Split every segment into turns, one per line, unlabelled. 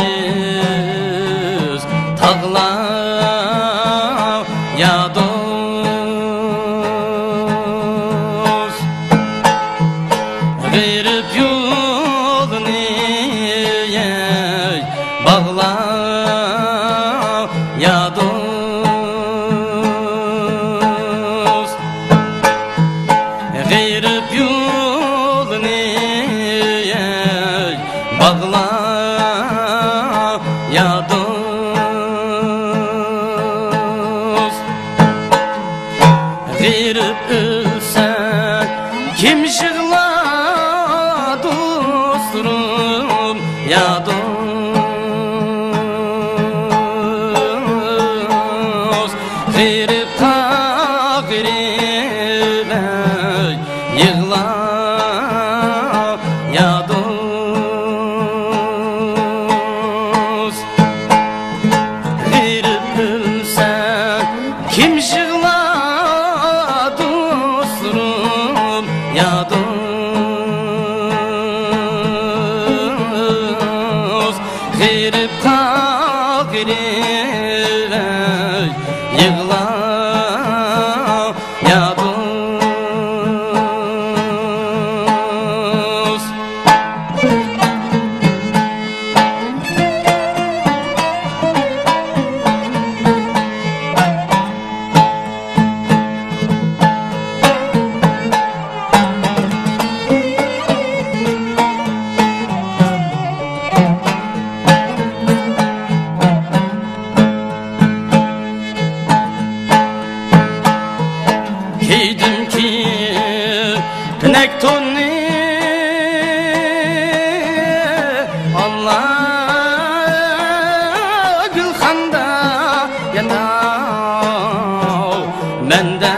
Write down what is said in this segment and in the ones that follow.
deniz tağlar ya dost verip yolunu bağlar ya dost verip yolunu bağlar ya dost verip ölsen kim yığlar dostum ya dost verip takdirine yığlar ya dost verip ölsen kim yığlar dostum ya dost verip takdirine yığlar ya dost Giydim ki pinek tonni Allah gülxanda yana mende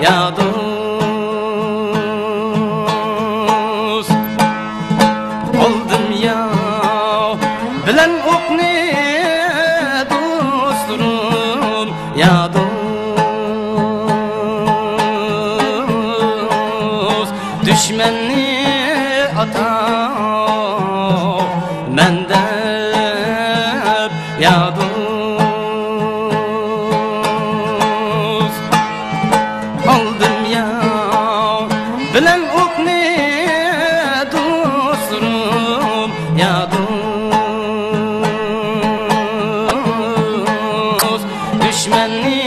ya dost oldum ya bilen okni dostum ya dost düşmanni ata mende ya dost aldım ya bilen okni dostum ya dost düşmanni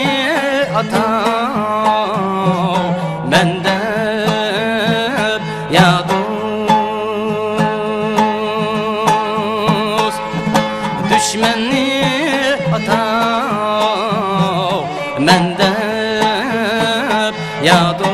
ata mende ya dost düşmanni ata mende ya dost